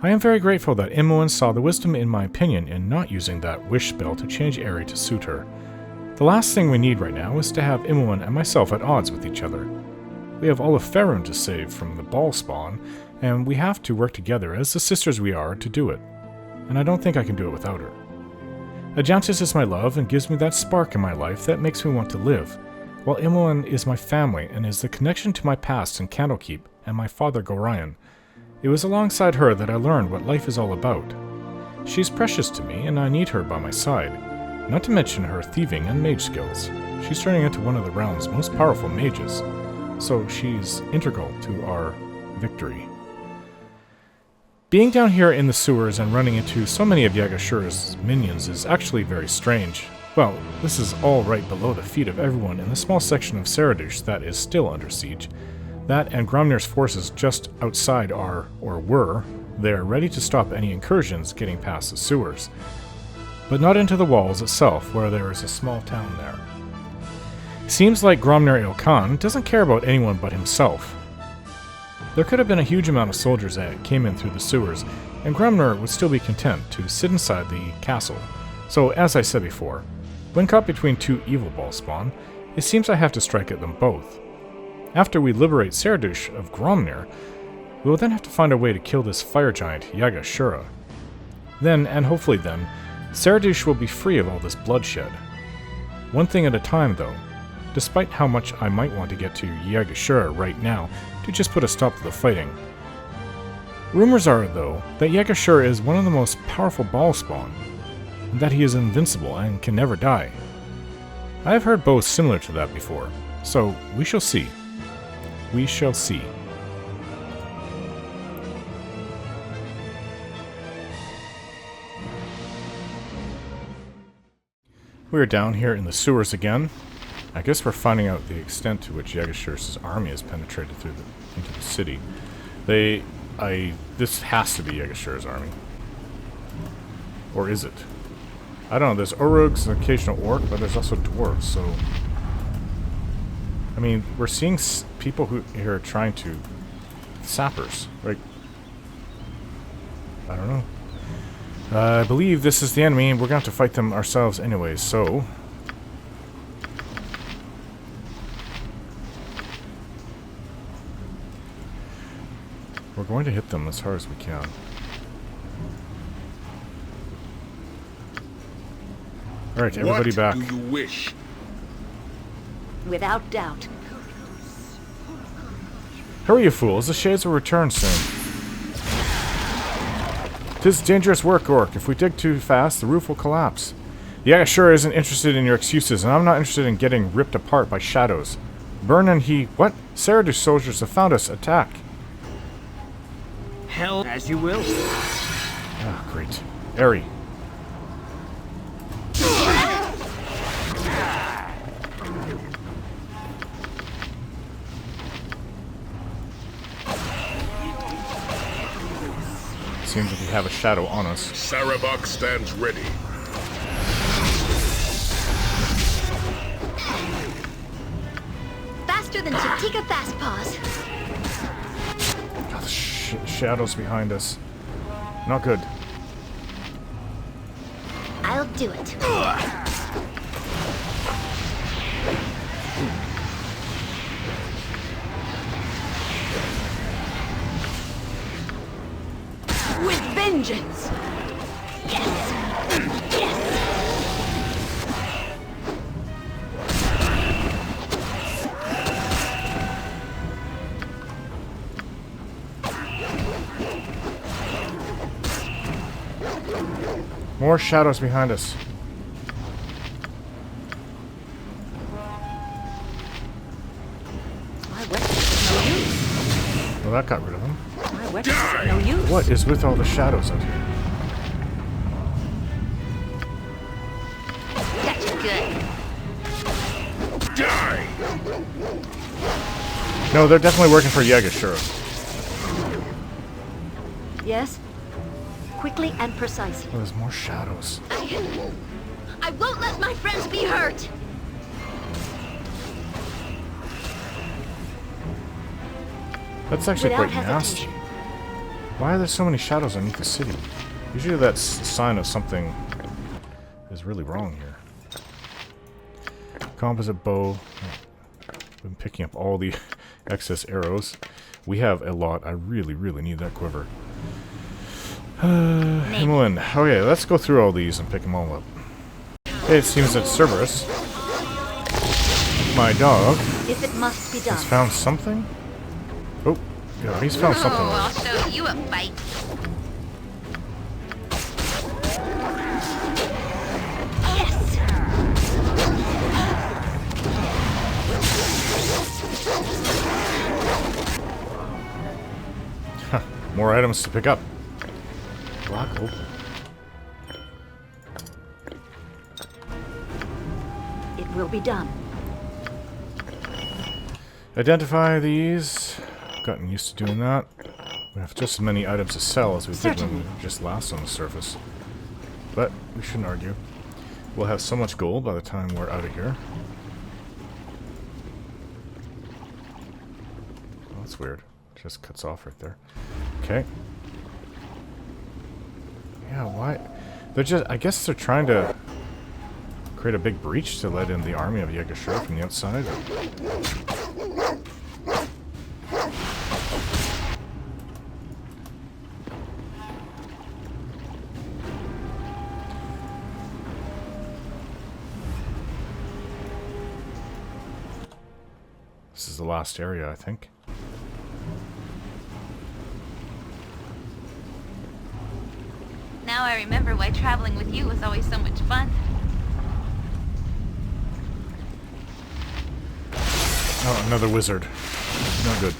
I am very grateful that Imoen saw the wisdom in my opinion in not using that wish spell to change Eri to suit her. The last thing we need right now is to have Imoen and myself at odds with each other. We have all of Faerun to save from the ball spawn, and we have to work together as the sisters we are to do it. And I don't think I can do it without her. Ajantis is my love and gives me that spark in my life that makes me want to live, while Imoen is my family and is the connection to my past in Candlekeep and my father Gorion. It was alongside her that I learned what life is all about. She's precious to me, and I need her by my side, not to mention her thieving and mage skills. She's turning into one of the realm's most powerful mages, so she's integral to our victory. Being down here in the sewers and running into so many of Yaga Shura's minions is actually very strange. Well, this is all right below the feet of everyone in the small section of Saradush that is still under siege. That and Gromnir's forces just outside are, or were, there ready to stop any incursions getting past the sewers. But not into the walls itself, where there is a small town there. Seems like Gromnir Il-Khan doesn't care about anyone but himself. There could have been a huge amount of soldiers that came in through the sewers, and Gromnir would still be content to sit inside the castle. So, as I said before, when caught between two evil ball spawn, it seems I have to strike at them both. After we liberate Saradush of Gromnir, we will then have to find a way to kill this fire giant, Yaga Shura. Then, and hopefully then, Saradush will be free of all this bloodshed. One thing at a time, though. Despite how much I might want to get to Yaga Shura right now to just put a stop to the fighting. Rumors are, though, that Yaga Shura is one of the most powerful ball spawn, and that he is invincible and can never die. I have heard boasts similar to that before, so we shall see. We shall see. We are down here in the sewers again. I guess we're finding out the extent to which Yaga Shura's army has penetrated into the city. This has to be Yaga Shura's army. Or is it? I don't know, there's Urugs, an occasional orc, but there's also dwarves, so... I mean, we're seeing people who here are trying to... sappers, like... I don't know. I believe this is the enemy, and we're going to have to fight them ourselves anyways, so... we're going to hit them as hard as we can. Alright, everybody back. What do you wish? Without doubt. Hurry, you fools. The shades will return soon. 'Tis dangerous work, Orc. If we dig too fast, the roof will collapse. Yaga Shura isn't interested in your excuses, and I'm not interested in getting ripped apart by shadows. Burn and he... What? Saradush soldiers have found us. Attack. Hell, as you will. Ah, great. Eri. Seems like we have a shadow on us. Sarabak stands ready. Faster than Chatika Fast Paws. God, the shadows behind us. Not good. I'll do it. With vengeance! Yes! Yes! More shadows behind us. My weapons no use. Well, that got rid of them. My weapons no use. What is with all the shadows out here? That's good. Die! No, they're definitely working for Yaga Shura. Yes? Quickly and precisely. Oh, there's more shadows. I won't let my friends be hurt! That's actually Without quite nasty. hesitation. Why are there so many shadows underneath the city? Usually that's a sign of something is really wrong here. Composite bow. I've been picking up all the excess arrows. We have a lot. I really, really need that quiver. Himmelin. Okay, let's go through all these and pick them all up. It seems that Cerberus, my dog, If it must be done. has found something. Oh, yeah, he's found something. Oh, I'll show you a fight. Huh, more items to pick up. Block open. It will be done. Identify these. I've gotten used to doing that. We have just as many items to sell as we did when we were just last on the surface. But we shouldn't argue. We'll have so much gold by the time we're out of here. Oh, that's weird. Just cuts off right there. Okay. Yeah, why? They're just... I guess they're trying to create a big breach to let in the army of Yaga Shura from the outside. This is the last area, I think. Now I remember why traveling with you was always so much fun. Oh, another wizard. No good.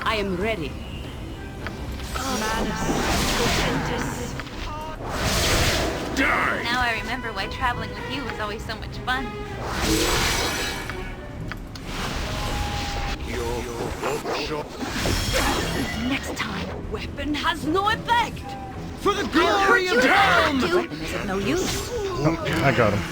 I am ready. Die! Now I remember why traveling with you was always so much fun. Next time. Weapon has no effect. For the glory of Helm! Weapon is of no use. Oh, I got him.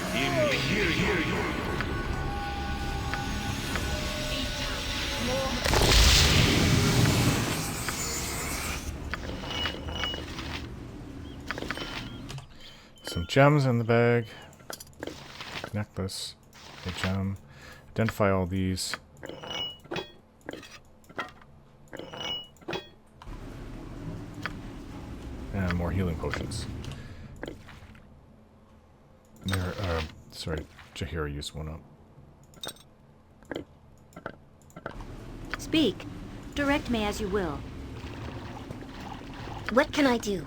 Some gems in the bag. Necklace. A gem. Identify all these. And more healing potions. There, sorry, Jahira used one up. Speak. Direct me as you will. What can I do?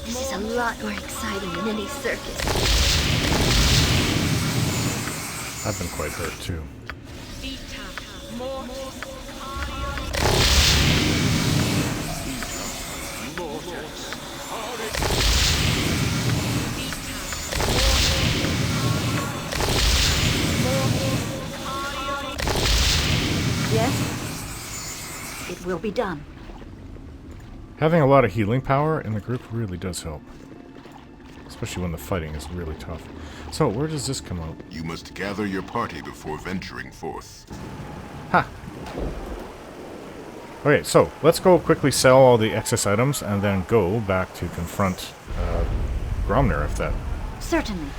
This is a lot more exciting than any circus. I've been quite hurt too. Yes? It will be done. Having a lot of healing power in the group really does help. Especially when the fighting is really tough. So, where does this come out? You must gather your party before venturing forth. Ha! Okay, so, let's go quickly sell all the excess items and then go back to confront Gromnir Certainly.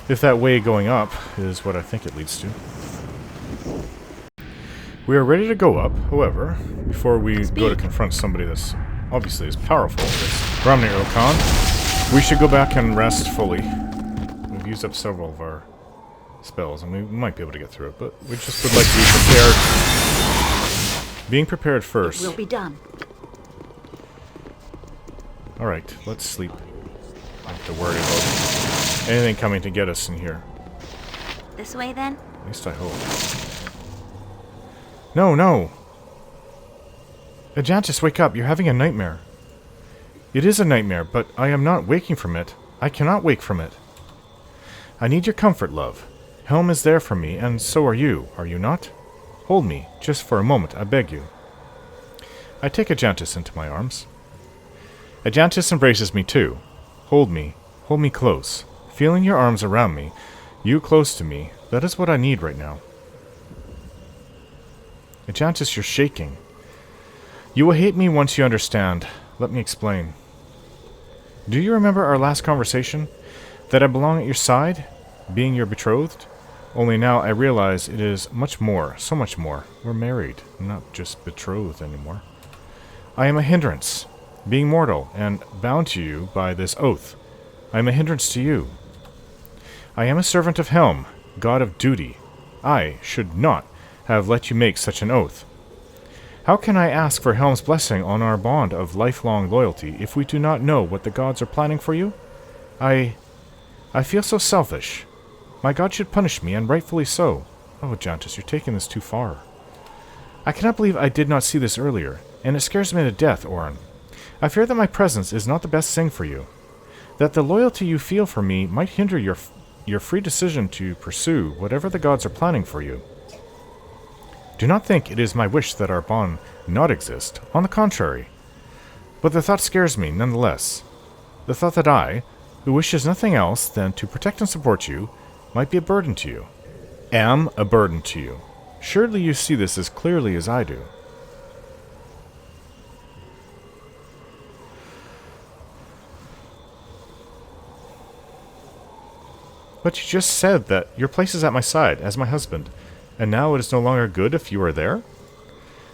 if that way going up is what I think it leads to. We are ready to go up, however, before we go to confront somebody that's obviously as powerful as Gromnir Il-Khan, we should go back and rest fully. We've used up several of our spells, and we might be able to get through it, but we just would like to be prepared. Being prepared first. It will be done. Alright, let's sleep. Don't have to worry about anything coming to get us in here. This way then? At least I hope. No, no! Ajantis, wake up. You're having a nightmare. It is a nightmare, but I am not waking from it. I cannot wake from it. I need your comfort, love. Helm is there for me, and so are you not? Hold me, just for a moment, I beg you. I take Ajantis into my arms. Ajantis embraces me too. Hold me close. Feeling your arms around me, you close to me, that is what I need right now. Ajantis, you're shaking. You will hate me once you understand. Let me explain. Do you remember our last conversation? That I belong at your side? Being your betrothed? Only now I realize it is much more, so much more. We're married, not just betrothed anymore. I am a hindrance, being mortal, and bound to you by this oath. I am a hindrance to you. I am a servant of Helm, god of duty. I should not have let you make such an oath. How can I ask for Helm's blessing on our bond of lifelong loyalty if we do not know what the gods are planning for you? I feel so selfish. My god should punish me, and rightfully so. Oh, Ajantis, you're taking this too far. I cannot believe I did not see this earlier, and it scares me to death, Orin. I fear that my presence is not the best thing for you. That the loyalty you feel for me might hinder your free decision to pursue whatever the gods are planning for you. Do not think it is my wish that our bond not exist. On the contrary. But the thought scares me, nonetheless. The thought that I, who wishes nothing else than to protect and support you, might be a burden to you. Am a burden to you. Surely you see this as clearly as I do. But you just said that your place is at my side, as my husband. And now it is no longer good if you are there?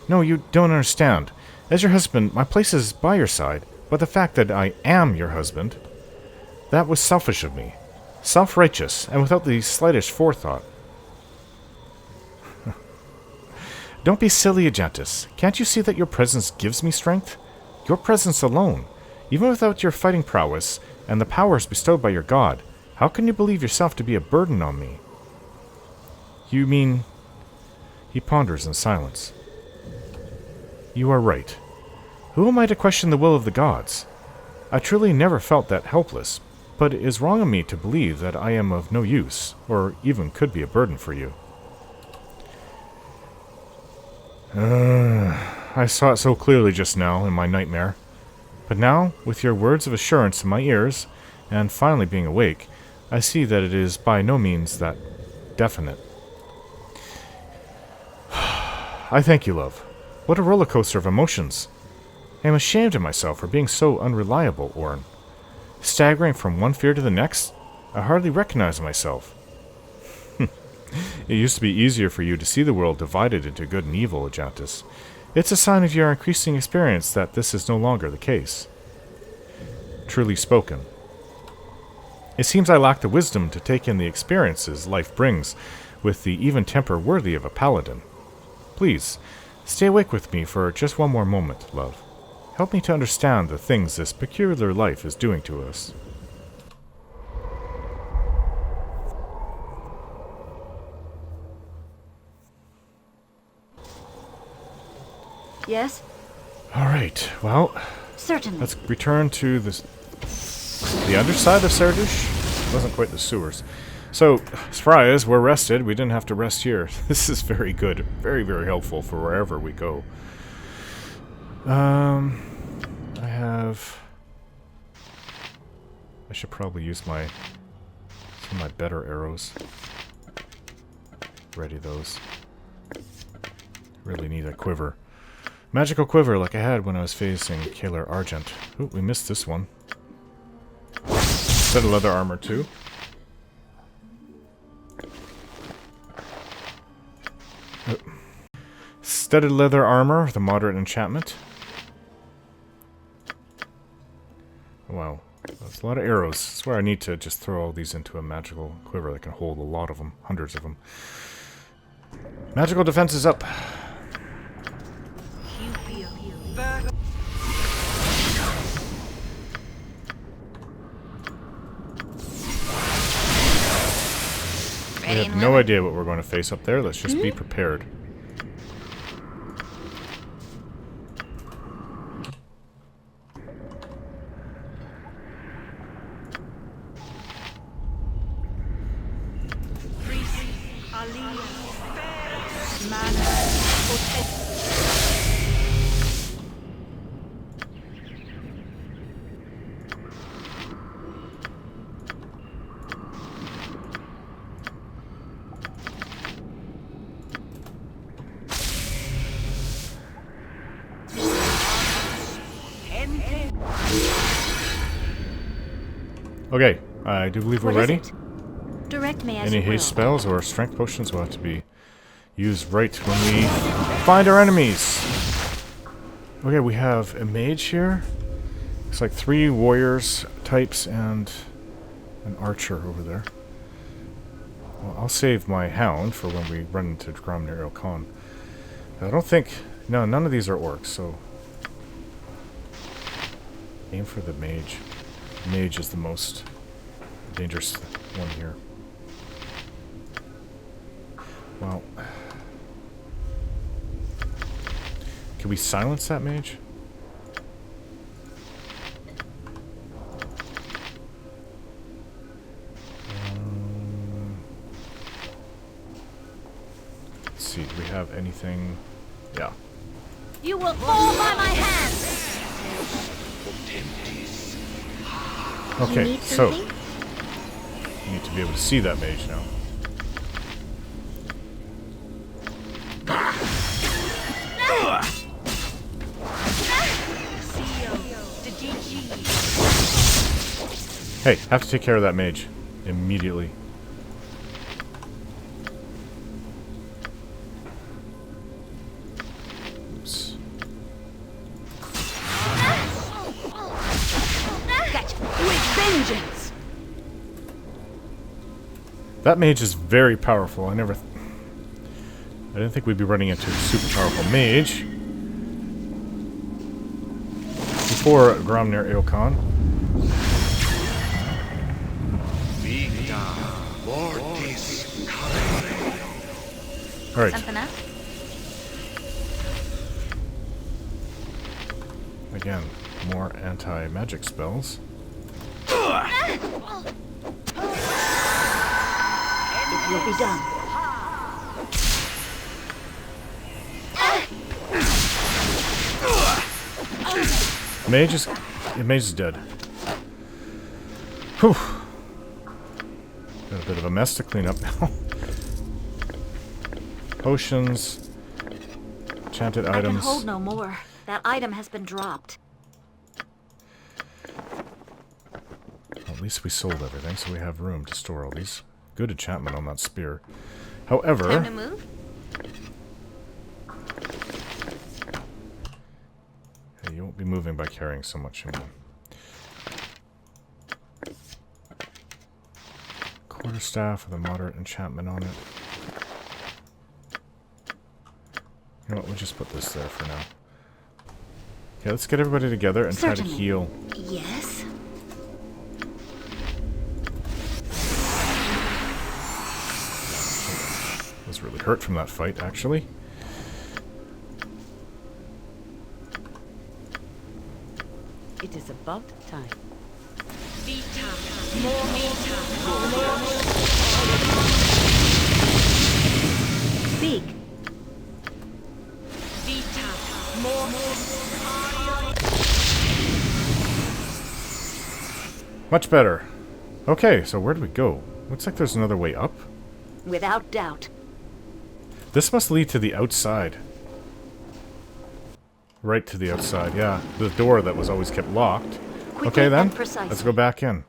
No, you don't understand. As your husband, my place is by your side, but the fact that I am your husband, that was selfish of me. Self-righteous, and without the slightest forethought. Don't be silly, Ajantis. Can't you see that your presence gives me strength? Your presence alone. Even without your fighting prowess, and the powers bestowed by your god, how can you believe yourself to be a burden on me? You mean... He ponders in silence. You are right. Who am I to question the will of the gods? I truly never felt that helpless, but it is wrong of me to believe that I am of no use, or even could be a burden for you. I saw it so clearly just now in my nightmare. But now, with your words of assurance in my ears, and finally being awake, I see that it is by no means that definite. I thank you, love. What a roller coaster of emotions. I am ashamed of myself for being so unreliable, Orin. Staggering from one fear to the next, I hardly recognize myself. It used to be easier for you to see the world divided into good and evil, Ajantis. It's a sign of your increasing experience that this is no longer the case. Truly spoken. It seems I lack the wisdom to take in the experiences life brings with the even temper worthy of a paladin. Please, stay awake with me for just one more moment, love. Help me to understand the things this peculiar life is doing to us. Yes? Alright, well, Certainly. let's return to the underside of Saradush. Wasn't quite the sewers. So, as far as we're rested, we didn't have to rest here. This is very good. Very, very helpful for wherever we go. I should probably use some of my better arrows. Ready those. Really need a quiver. Magical quiver like I had when I was facing Kalar Argent. Ooh, we missed this one. Set of leather armor too. Studded leather armor, the moderate enchantment. Wow, that's a lot of arrows. That's where I need to just throw all these into a magical quiver that can hold a lot of them, hundreds of them. Magical defense is up. We have no idea what we're going to face up there. Let's just be prepared. Okay, I do believe we're What is ready. it? Direct me as Any you will. haste spells or strength potions will have to be used right when we find our enemies. Okay, we have a mage here. It's like 3 warriors types and an archer over there. Well, I'll save my hound for when we run into Gromnir Il-Khan. I don't think... No, none of these are orcs, so... Aim for the mage. Mage is the most dangerous one here. Well... Can we silence that mage? Let's see, do we have anything? Yeah. You will fall by my hand! Okay, need so something? you need to be able to see that mage now. Hey, have to take care of that mage immediately. Oops. Gotcha. With vengeance. That mage is very powerful. I didn't think we'd be running into a super powerful mage before Gromnir Il-Khan. Alright. Something up? Again, more anti-magic spells. It will be done. Mage is dead. Whew. Got a bit of a mess to clean up now. Potions. Enchanted I can items. hold no more. That item has been dropped. Well, at least we sold everything, so we have room to store all these. Good enchantment on that spear. However... Time to move? Hey, you won't be moving by carrying so much anymore. Quarterstaff with a moderate enchantment on it. You know what, we'll just put this there for now. Okay, let's get everybody together and try to Certainly. heal. Yes? I was really hurt from that fight, actually. It is about time. Speak. Much better. Okay, so where do we go? Looks like there's another way up. Without doubt. This must lead to the outside. Right to the outside, yeah. The door that was always kept locked. Quickly Okay then, and precisely. let's go back in.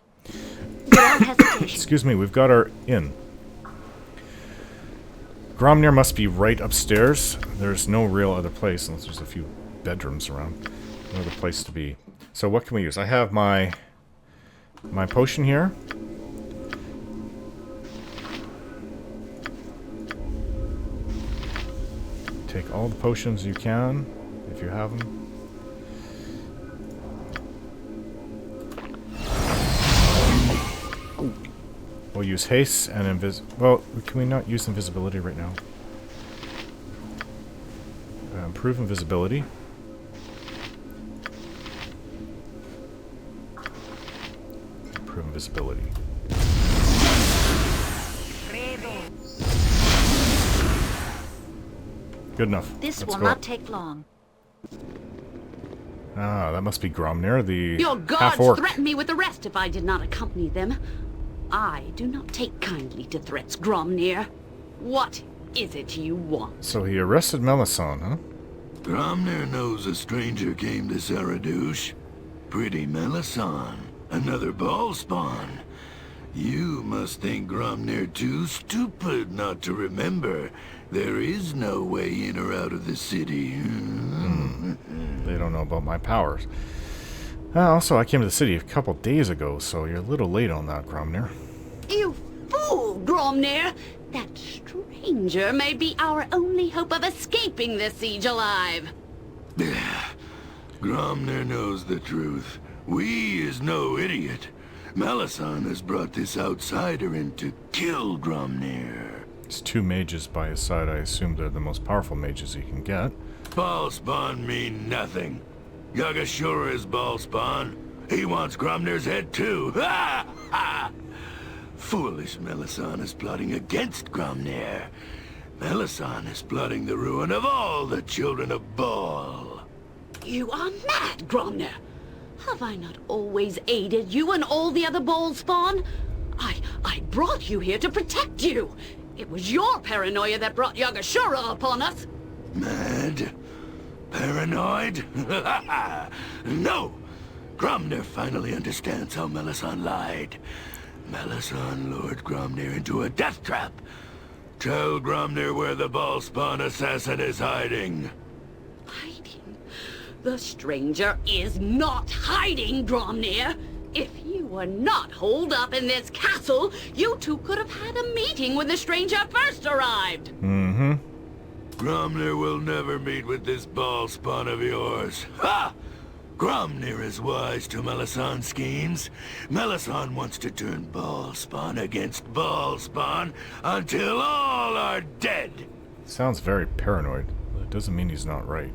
Without hesitation. Excuse me, we've got our inn. Gromnir must be right upstairs. There's no real other place, unless there's a few bedrooms around. No other place to be. So what can we use? I have my potion here. Take all the potions you can, if you have them. We'll use haste and well, can we not use invisibility right now? Improve invisibility. Improve invisibility. Good enough. This Let's will go not up. take long. Ah, that must be Gromnir, the Your gods half-orc. threaten me with arrest if I did not accompany them. I do not take kindly to threats, Gromnir. What is it you want? So he arrested Melissan, huh? Gromnir knows a stranger came to Saradouche. pretty Melissan. Another ball spawn. You must think Gromnir too stupid not to remember. There is no way in or out of the city. They don't know about my powers. Also, I came to the city a couple days ago, so you're a little late on that, Gromnir. You fool, Gromnir! That stranger may be our only hope of escaping this siege alive. Gromnir knows the truth. We is no idiot. Melissan has brought this outsider in to kill Gromnir. There's 2 mages by his side. I assume they're the most powerful mages he can get. Ball spawn mean nothing. Yaga Shura is ball spawn. He wants Gromnir's head too. Ha! Ha! Foolish Melissan is plotting against Gromnir. Melissan is plotting the ruin of all the children of Baal. You are mad, Gromnir! Have I not always aided you and all the other Baal spawn? I brought you here to protect you! It was your paranoia that brought Yaga Shura upon us! Mad? Paranoid? No! Gromnir finally understands how Melissan lied. Melissan lured Gromnir into a death trap. Tell Gromnir where the Baal spawn assassin is hiding. Hiding? The stranger is not hiding, Gromnir! If you were not holed up in this castle, you two could have had a meeting when the stranger first arrived! Mm-hmm. Gromnir will never meet with this Baal spawn of yours. Ha! Gromnir is wise to Melissan's schemes. Melissan wants to turn Baal spawn against Baal spawn until all are dead. Sounds very paranoid. It doesn't mean he's not right.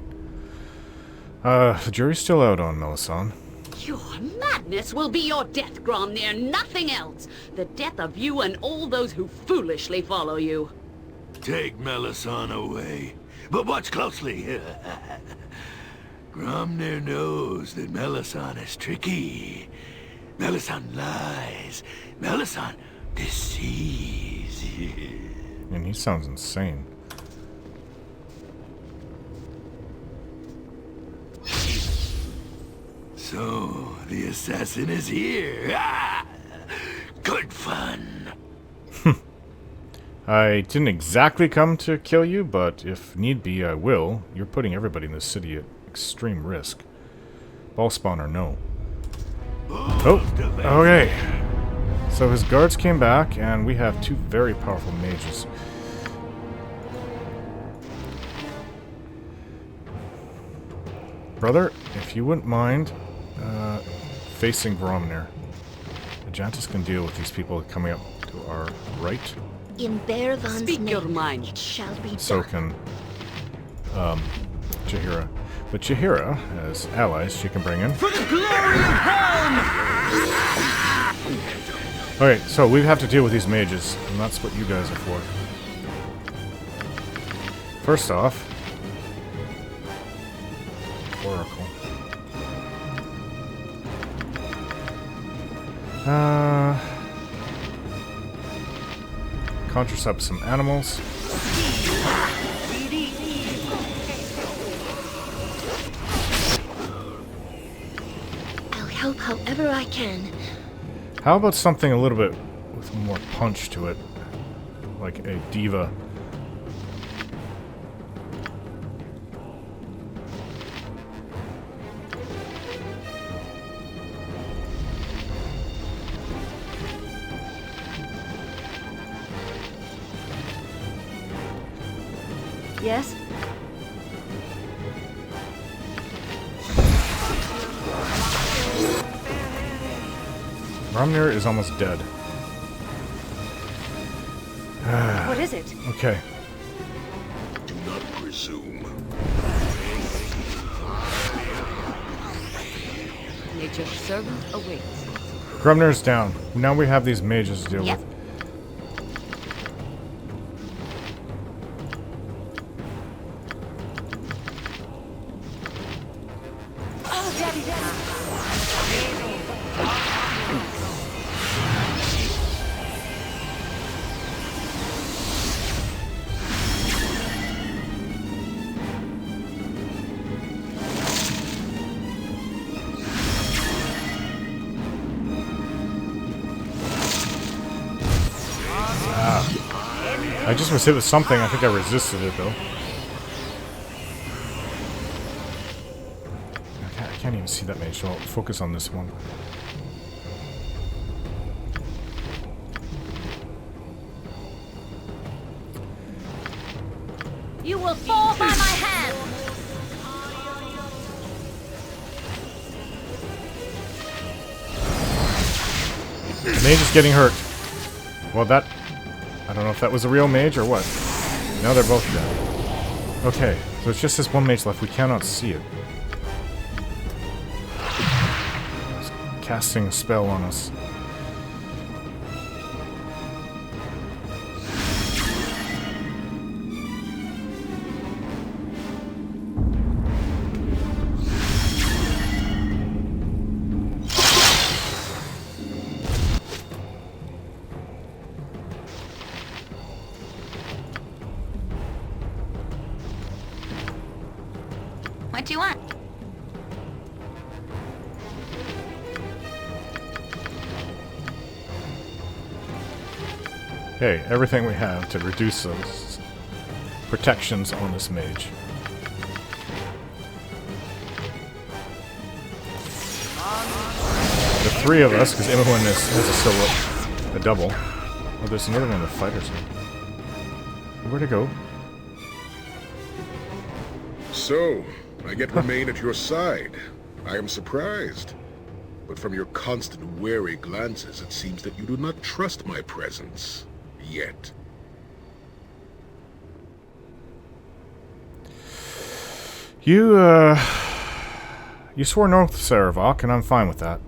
The jury's still out on Melissan. Your madness will be your death, Gromnir, nothing else. The death of you and all those who foolishly follow you. Take Melissan away, but watch closely. Gromnir knows that Melissan is tricky. Melissan lies. Melissan deceives. And he sounds insane. So, the assassin is here. Ah! Good fun. I didn't exactly come to kill you, but if need be, I will. You're putting everybody in this city at extreme risk. Ball spawn or no. Oh, okay. So his guards came back, and we have 2 very powerful mages. Brother, if you wouldn't mind facing Gromnir. Ajantis can deal with these people coming up to our right. In Bearvan's Speak your name, mind. it shall be So done. can Jaheira. But Jaheira, as allies, she can bring in. For the glory of Helm! Okay, so we have to deal with these mages, and that's what you guys are for. First off, Oracle. Contracept some animals. I'll help however I can. How about something a little bit with more punch to it? Like a diva. Yes? Gromnir is almost dead. What is it? Okay. Do not presume. Nature's servant awaits. Gromnir's down. Now we have these mages to deal Yep. with. I just was hit with something. I think I resisted it, though. I can't even see that mage, so I'll focus on this one. You will fall by my hand! The mage is getting hurt. Well, that... I don't know if that was a real mage or what. Now they're both dead. Okay, so it's just this one mage left. We cannot see it. It's casting a spell on us. What do you want? Okay, everything we have to reduce those protections on this mage. The three of us, because everyone has a double. Oh, there's another one in the fighters. Where'd it go? So, I get remain at your side. I am surprised. But from your constant wary glances, it seems that you do not trust my presence. Yet. You swore an oath, Saravok, and I'm fine with that.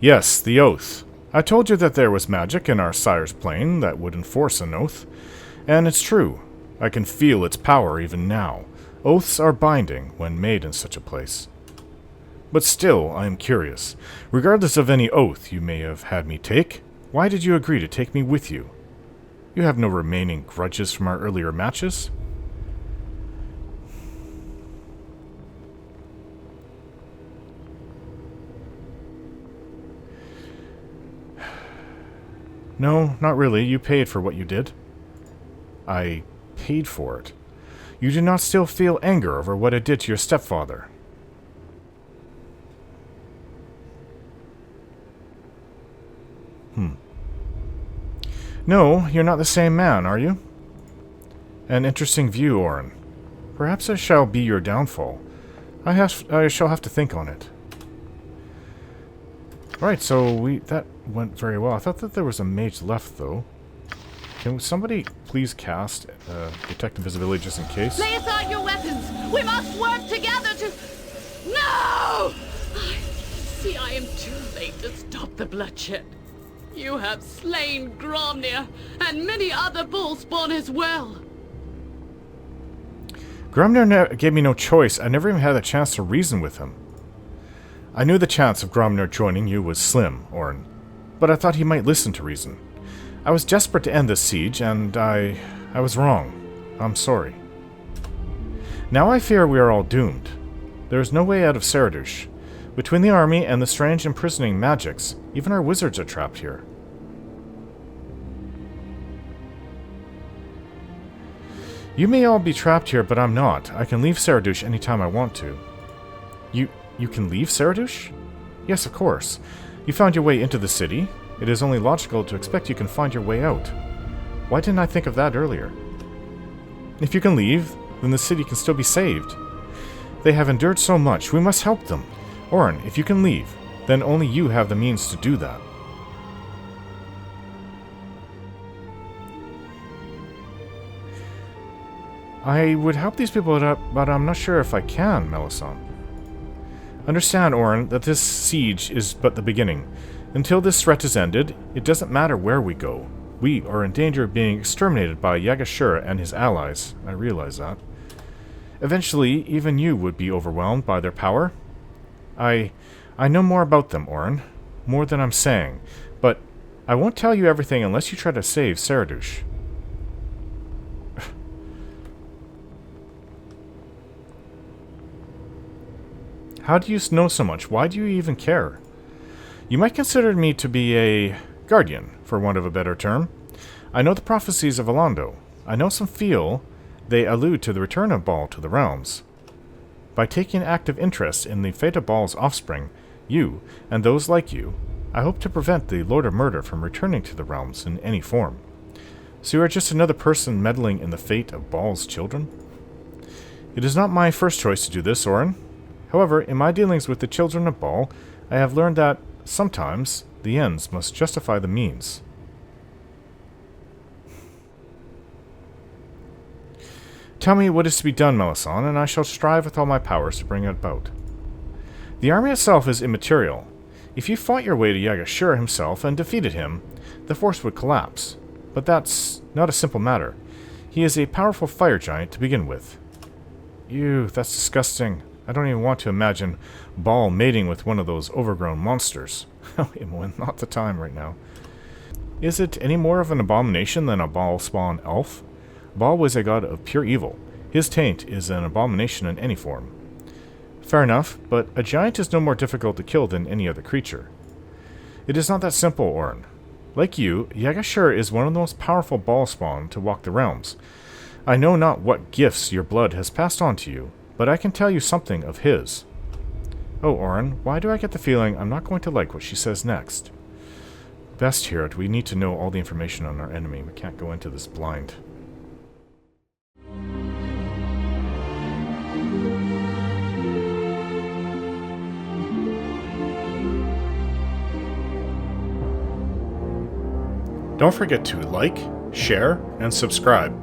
Yes, the oath. I told you that there was magic in our sire's plane that would enforce an oath. And it's true. I can feel its power even now. Oaths are binding when made in such a place. But still, I am curious. Regardless of any oath you may have had me take, why did you agree to take me with you? You have no remaining grudges from our earlier matches? No, not really. You paid for what you did. I paid for it. You do not still feel anger over what it did to your stepfather. No, you're not the same man, are you? An interesting view, Orin. Perhaps I shall be your downfall. I shall have to think on it. Right, so that went very well. I thought that there was a mage left, though. Can somebody please cast Detect Invisibility just in case? Lay aside your weapons! We must work together to... No! I am too late to stop the bloodshed. You have slain Gromnir, and many other bullspawn as well. Gromnir gave me no choice. I never even had a chance to reason with him. I knew the chance of Gromnir joining you was slim, Orin, but I thought he might listen to reason. I was desperate to end this siege, and I was wrong. I'm sorry. Now I fear we are all doomed. There is no way out of Saradush. Between the army and the strange imprisoning magics, even our wizards are trapped here. You may all be trapped here, but I'm not. I can leave Saradush anytime I want to. You can leave Saradush? Yes, of course. You found your way into the city. It is only logical to expect you can find your way out. Why didn't I think of that earlier? If you can leave, then the city can still be saved. They have endured so much. We must help them. Orin, if you can leave, then only you have the means to do that. I would help these people out, but I'm not sure if I can, Melissan. Understand, Orin, that this siege is but the beginning. Until this threat is ended, it doesn't matter where we go. We are in danger of being exterminated by Yaga Shura and his allies. I realize that. Eventually, even you would be overwhelmed by their power. I know more about them, Orin. More than I'm saying. But I won't tell you everything unless you try to save Saradush. How do you know so much? Why do you even care? You might consider me to be a guardian, for want of a better term. I know the prophecies of Alondo. I know some feel they allude to the return of Baal to the realms. By taking active interest in the fate of Baal's offspring, you, and those like you, I hope to prevent the Lord of Murder from returning to the realms in any form. So you are just another person meddling in the fate of Baal's children? It is not my first choice to do this, Orin. However, in my dealings with the children of Baal, I have learned that, sometimes, the ends must justify the means. Tell me what is to be done, Melissan, and I shall strive with all my powers to bring it about. The army itself is immaterial. If you fought your way to Yaga Shura himself and defeated him, the force would collapse. But that's not a simple matter. He is a powerful fire giant to begin with. Ew, that's disgusting. I don't even want to imagine Baal mating with one of those overgrown monsters. Well, not the time right now. Is it any more of an abomination than a Baal spawn elf? Baal was a god of pure evil. His taint is an abomination in any form. Fair enough, but a giant is no more difficult to kill than any other creature. It is not that simple, Orin. Like you, Yaga Shura is one of the most powerful Baal spawn to walk the realms. I know not what gifts your blood has passed on to you, but I can tell you something of his. Oh, Orin, why do I get the feeling I'm not going to like what she says next? Best hear it. We need to know all the information on our enemy. We can't go into this blind. Don't forget to like, share, and subscribe.